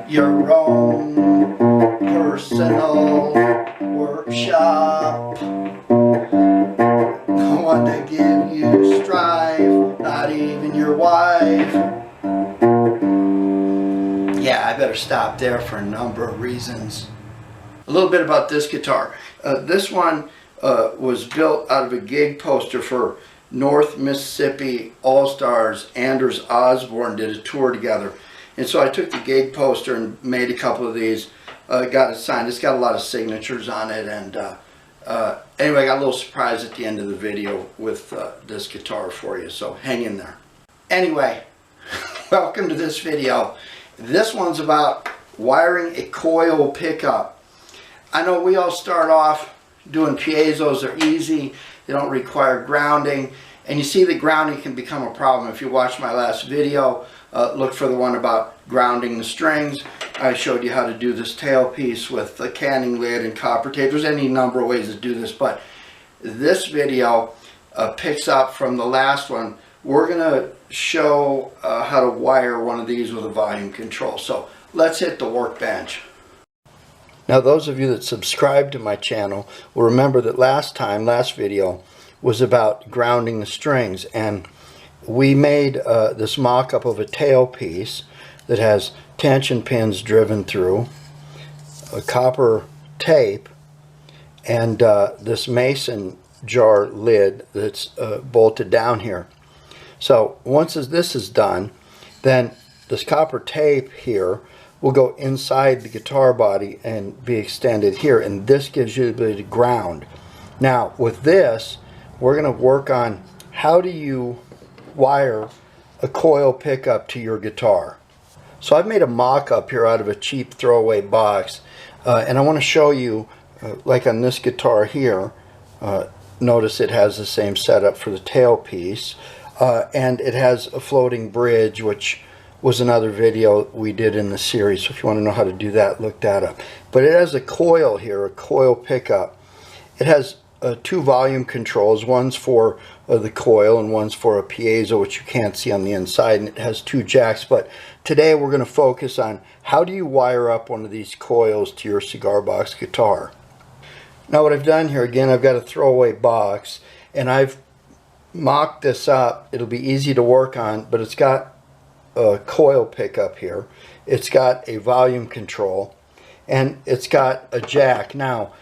Your own personal workshop. No one to give you strife, not even your wife. Yeah, I better stop there for a number of reasons. A little bit about this guitar. This one was built out of a gig poster for North Mississippi All-Stars. Anders Osborne did a tour together. And so I took the gig poster and made a couple of these. Got it signed. It's got a lot of signatures on it. And anyway, I got a little surprise at the end of the video with this guitar for you. So hang in there. Anyway, welcome to this video. This one's about wiring a coil pickup. I know we all start off doing piezos. They're easy. They don't require grounding. And you see that grounding can become a problem. If you watched my last video, look for the one about grounding the strings. I showed you how to do this tailpiece with a canning lid and copper tape. There's any number of ways to do this, but this video picks up from the last one. We're going to show how to wire one of these with a volume control. So let's hit the workbench. Now those of you that subscribe to my channel will remember that last video was about grounding the strings, and we made this mock-up of a tailpiece that has tension pins driven through, a copper tape, and this mason jar lid that's bolted down here. So once this is done, then this copper tape here will go inside the guitar body and be extended here, and this gives you the ability to ground. Now with this, we're going to work on how do you wire a coil pickup to your guitar. So I've made a mock-up here out of a cheap throwaway box, and I want to show you, like on this guitar here, notice it has the same setup for the tailpiece, and it has a floating bridge, which was another video we did in the series. So if you want to know how to do that, look that up. But it has a coil here, a coil pickup. It has two volume controls. One's for the coil and one's for a piezo, which you can't see on the inside, and it has two jacks. But today we're going to focus on how do you wire up one of these coils to your cigar box guitar. Now what I've done here, again, I've got a throwaway box and I've mocked this up. It'll be easy to work on, but it's got a coil pickup here, it's got a volume control, and it's got a jack. Now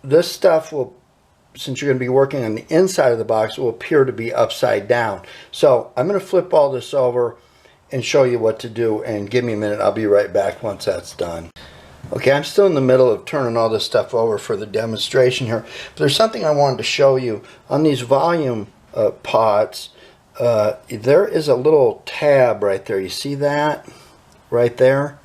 this stuff will, since you're going to be working on the inside of the box, will appear to be upside down. So I'm going to flip all this over and show you what to do, and give me a minute, I'll be right back once that's done. Okay, I'm still in the middle of turning all this stuff over for the demonstration here, but there's something I wanted to show you. On these volume pots, there is a little tab right there. You see that right there?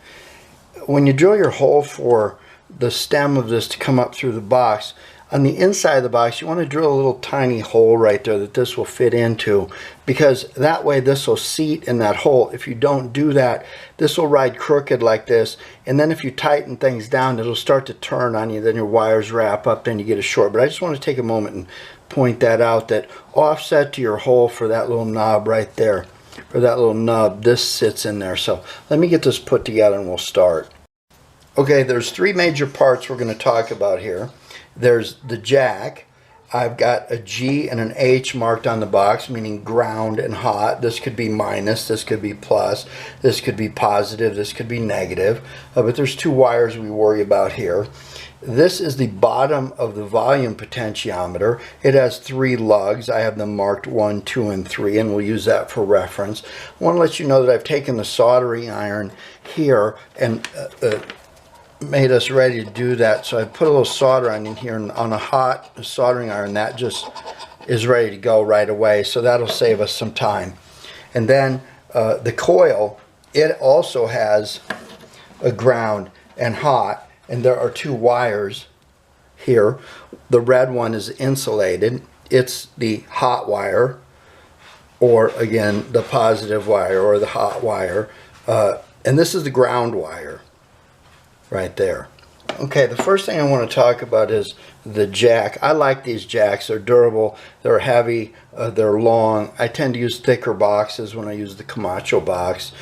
When you drill your hole for the stem of this to come up through the box, on the inside of the box you want to drill a little tiny hole right there that this will fit into, because that way this will seat in that hole. If you don't do that, this will ride crooked like this, and then if you tighten things down, it'll start to turn on you, then your wires wrap up, then you get a short. But I just want to take a moment and point that out, that offset to your hole for that little knob right there, for that little nub, this sits in there. So let me get this put together and we'll start. Okay, there's three major parts we're going to talk about here. There's the jack. I've got a G and an H marked on the box, meaning ground and hot. This could be minus, this could be plus, this could be positive, this could be negative. But there's two wires we worry about here. This is the bottom of the volume potentiometer. It has three lugs. I have them marked 1, 2, and 3, and we'll use that for reference. I want to let you know that I've taken the soldering iron here and made us ready to do that. So I put a little solder on in here, and on a hot soldering iron that just is ready to go right away, so that'll save us some time. And then the coil, it also has a ground and hot, and there are two wires here. The red one is insulated. It's the hot wire, or again the positive wire or the hot wire, and this is the ground wire right there. Okay, the first thing I want to talk about is the jack. I like these jacks. They're durable, they're heavy, they're long. I tend to use thicker boxes when I use the Camacho box.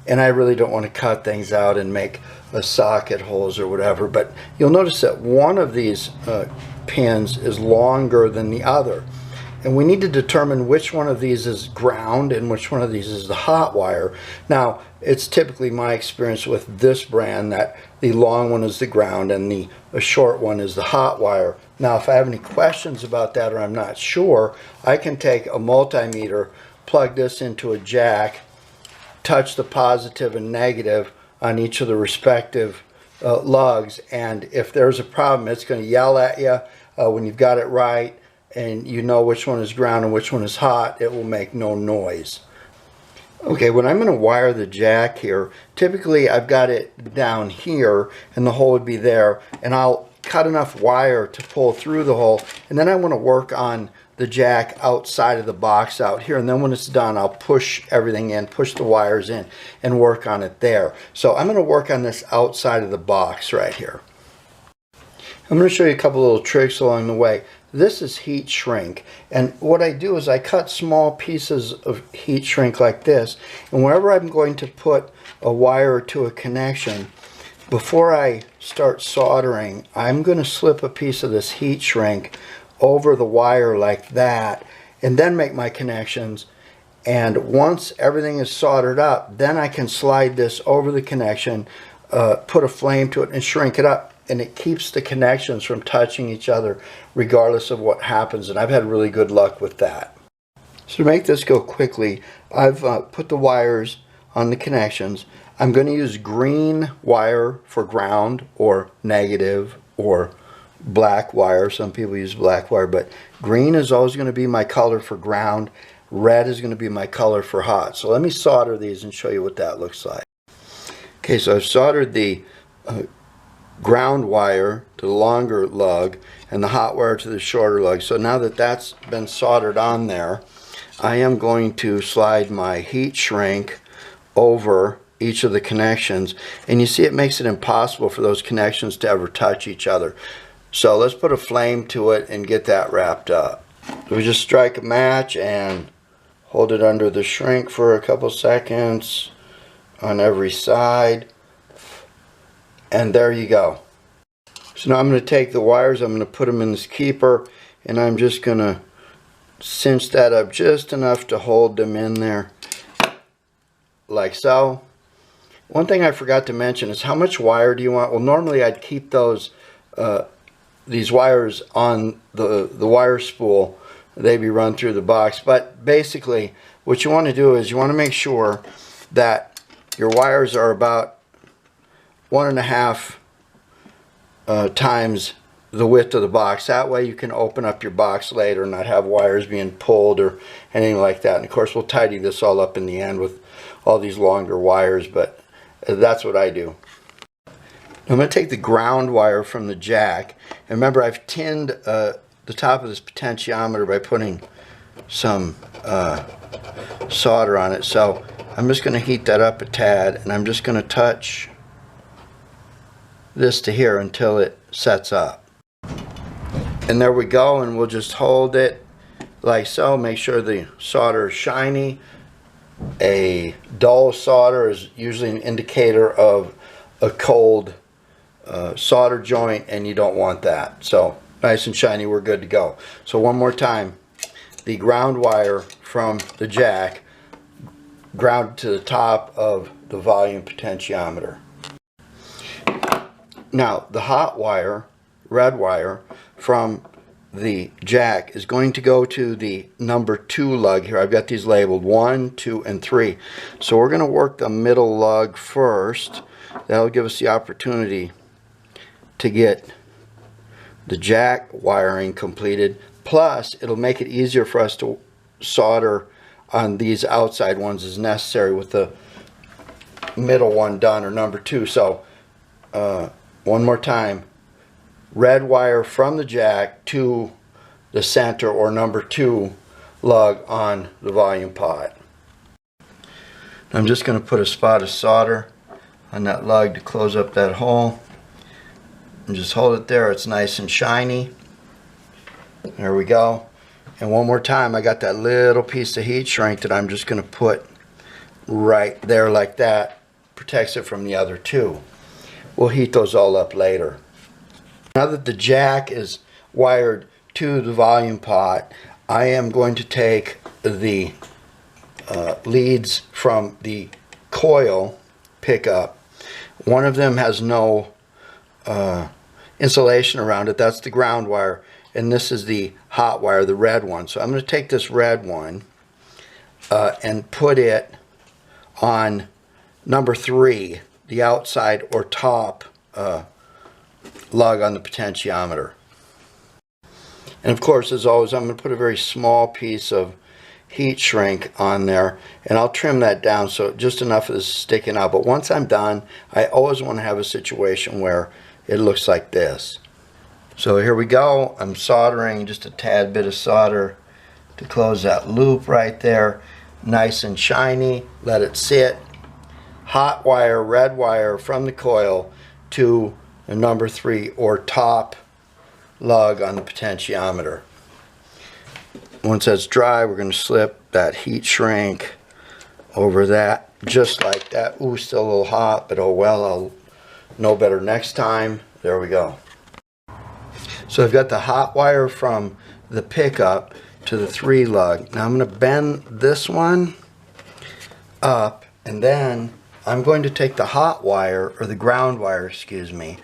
And I really don't want to cut things out and make socket holes or whatever. But you'll notice that one of these pins is longer than the other. And we need to determine which one of these is ground and which one of these is the hot wire. Now, it's typically my experience with this brand that the long one is the ground and the short one is the hot wire. Now, if I have any questions about that or I'm not sure, I can take a multimeter, plug this into a jack, touch the positive and negative on each of the respective lugs, and if there's a problem, it's going to yell at you when you've got it right, and you know which one is ground and which one is hot. It will make no noise. Okay, when I'm going to wire the jack here, typically I've got it down here and the hole would be there, and I'll cut enough wire to pull through the hole, and then I want to work on the jack outside of the box out here, and then when it's done I'll push everything in, push the wires in and work on it there. So I'm going to work on this outside of the box right here. I'm going to show you a couple little tricks along the way. This is heat shrink, and what I do is I cut small pieces of heat shrink like this, and wherever I'm going to put a wire to a connection, before I start soldering, I'm going to slip a piece of this heat shrink over the wire like that, and then make my connections. And once everything is soldered up, then I can slide this over the connection, put a flame to it and shrink it up, and it keeps the connections from touching each other regardless of what happens, and I've had really good luck with that. So to make this go quickly, I've put the wires on the connections. I'm going to use green wire for ground or negative, or black wire. Some people use black wire, but green is always going to be my color for ground. Red is going to be my color for hot. So let me solder these and show you what that looks like. Okay, so I've soldered the ground wire to the longer lug and the hot wire to the shorter lug. So now that that's been soldered on there, I am going to slide my heat shrink over each of the connections, and you see it makes it impossible for those connections to ever touch each other. So let's put a flame to it and get that wrapped up. So we just strike a match and hold it under the shrink for a couple seconds on every side, and there you go. So now I'm going to take the wires, I'm going to put them in this keeper, and I'm just going to cinch that up just enough to hold them in there like so. One thing I forgot to mention is how much wire do you want? Well, normally I'd keep those these wires on the wire spool. They'd be run through the box, but basically what you want to do is you want to make sure that your wires are about 1.5 times the width of the box. That way you can open up your box later and not have wires being pulled or anything like that. And of course we'll tidy this all up in the end with all these longer wires, but that's what I do. I'm going to take the ground wire from the jack, and remember I've tinned the top of this potentiometer by putting some solder on it. So I'm just going to heat that up a tad, and I'm just going to touch this to here until it sets up. And there we go, and we'll just hold it like so. Make sure the solder is shiny. A dull solder is usually an indicator of a cold solder joint, and you don't want that. So nice and shiny, we're good to go. So one more time, the ground wire from the jack grounded to the top of the volume potentiometer. Now the hot wire, red wire, from the jack is going to go to the number 2 lug here. I've got these labeled 1, 2, and 3. So we're going to work the middle lug first. That'll give us the opportunity to get the jack wiring completed. Plus, it'll make it easier for us to solder on these outside ones as necessary with the middle one done, or number 2. So, one more time. Red wire from the jack to the center or number 2 lug on the volume pot. I'm just going to put a spot of solder on that lug to close up that hole. and just hold it there. It's nice and shiny. There we go. And one more time, I got that little piece of heat shrink that I'm just going to put right there like that. Protects it from the other two. We'll heat those all up later. Now that the jack is wired to the volume pot, I am going to take the leads from the Coil pickup. One of them has no insulation around it. That's the ground wire. And this is the hot wire, the red one. So I'm going to take this red one and put it on number 3, the outside or top lug on the potentiometer. And of course, as always, I'm going to put a very small piece of heat shrink on there, and I'll trim that down so just enough of this is sticking out. But once I'm done, I always want to have a situation where it looks like this. So here we go. I'm soldering just a tad bit of solder to close that loop right there. Nice and shiny. Let it sit. Hot wire, red wire from the Coil to the number 3 or top lug on the potentiometer. Once that's dry, we're going to slip that heat shrink over that just like that. Ooh, still a little hot, but oh well, I'll know better next time. There we go. So I've got the hot wire from the pickup to the 3 lug. Now I'm going to bend this one up, and then I'm going to take the hot wire, or the ground wire, excuse me,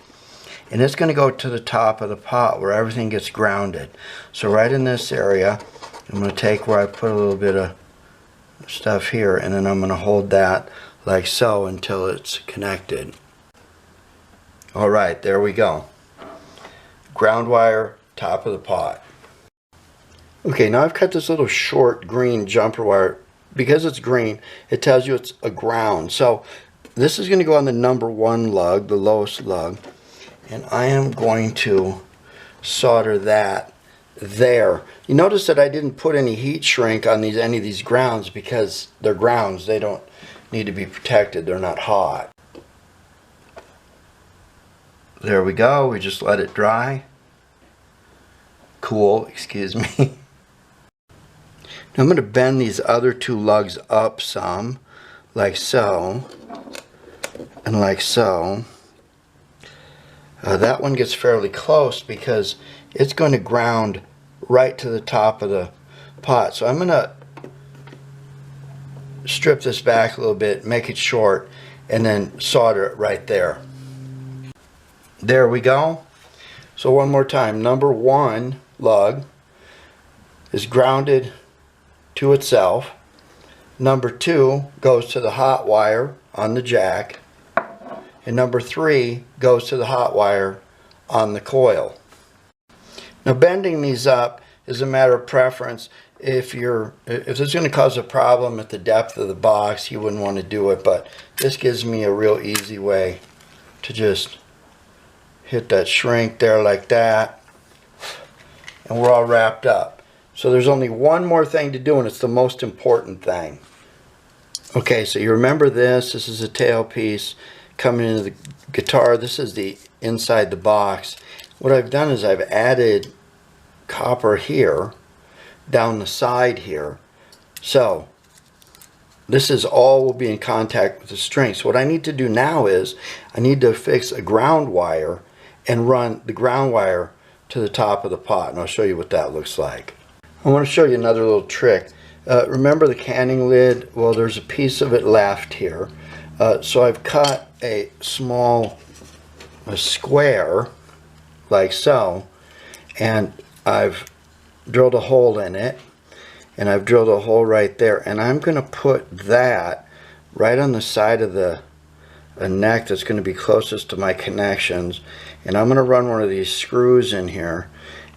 and it's going to go to the top of the pot where everything gets grounded. So right in this area, I'm going to take where I put a little bit of stuff here, and then I'm going to hold that like so until it's connected. Alright, there we go. Ground wire, top of the pot. Okay, now I've cut this little short green jumper wire. Because it's green, it tells you it's a ground. So this is going to go on the number 1 lug, the lowest lug, and I am going to solder that there. You notice that I didn't put any heat shrink on any of these grounds because they're grounds. They don't need to be protected. They're not hot. There we go. We just let it dry. Cool, excuse me. Now I'm going to bend these other 2 lugs up some, like so, and like so. That one gets fairly close because it's going to ground right to the top of the pot. So I'm going to strip this back a little bit, make it short, and then solder it right there. There we go. So one more time, number 1 lug is grounded to itself. Number 2 goes to the hot wire on the jack, and number 3 goes to the hot wire on the Coil. Now bending these up is a matter of preference. If it's going to cause a problem at the depth of the box, you wouldn't want to do it, but this gives me a real easy way to just hit that shrink there like that, and we're all wrapped up. So there's only one more thing to do, and it's the most important thing. Okay, so you remember this. This is a tailpiece coming into the guitar. This is the inside the box. What I've done is I've added copper here, down the side here. So this is all will be in contact with the string. So what I need to do now is I need to fix a ground wire and run the ground wire to the top of the pot, and I'll show you what that looks like. I want to show you another little trick. Remember the canning lid? Well, there's a piece of it left here. So I've cut a small square like so, and I've drilled a hole in it, and I've drilled a hole right there, and I'm going to put that right on the side of the neck that's going to be closest to my connections, and I'm going to run one of these screws in here,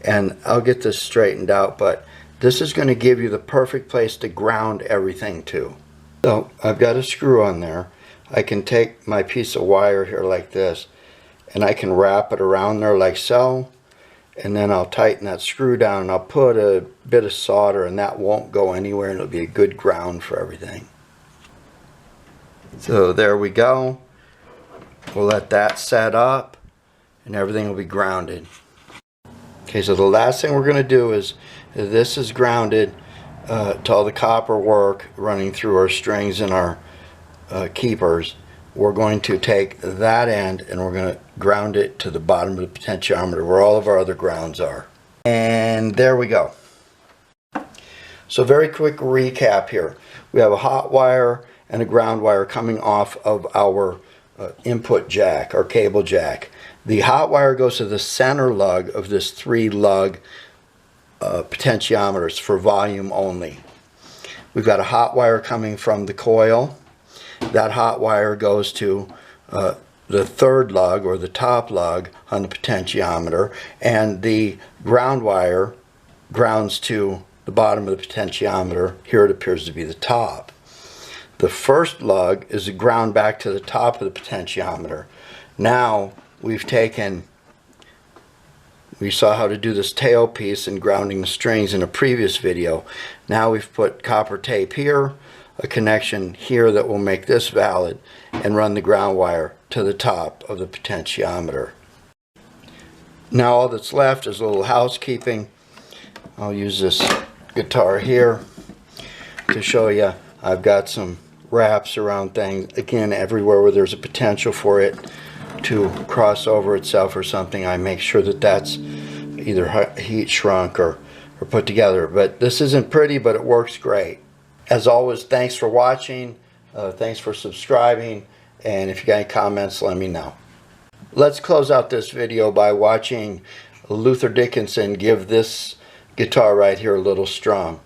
and I'll get this straightened out, but this is going to give you the perfect place to ground everything to. So I've got a screw on there. I can take my piece of wire here like this, and I can wrap it around there like so, and then I'll tighten that screw down, and I'll put a bit of solder, and that won't go anywhere, and it'll be a good ground for everything. So there we go. We'll let that set up, and everything will be grounded. Okay, so the last thing we're going to do is, this is grounded to all the copper work running through our strings and our keepers. We're going to take that end and we're going to ground it to the bottom of the potentiometer where all of our other grounds are. And there we go. So very quick recap here. We have a hot wire and a ground wire coming off of our input jack, our cable jack. The hot wire goes to the center lug of this 3-lug potentiometers for volume only. We've got a hot wire coming from the coil. That hot wire goes to the 3rd lug or the top lug on the potentiometer, and the ground wire grounds to the bottom of the potentiometer. Here it appears to be the top. The 1st lug is ground back to the top of the potentiometer. Now we've taken, we saw how to do this tail piece and grounding the strings in a previous video. Now we've put copper tape here, a connection here that will make this valid, and run the ground wire to the top of the potentiometer. Now all that's left is a little housekeeping. I'll use this guitar here to show you. I've got some wraps around things. Again, everywhere where there's a potential for it to cross over itself or something, I make sure that that's either heat shrunk or put together. But this isn't pretty, but it works great. As always, thanks for watching, thanks for subscribing, and if you got any comments, let me know. Let's close out this video by watching Luther Dickinson give this guitar right here a little strum.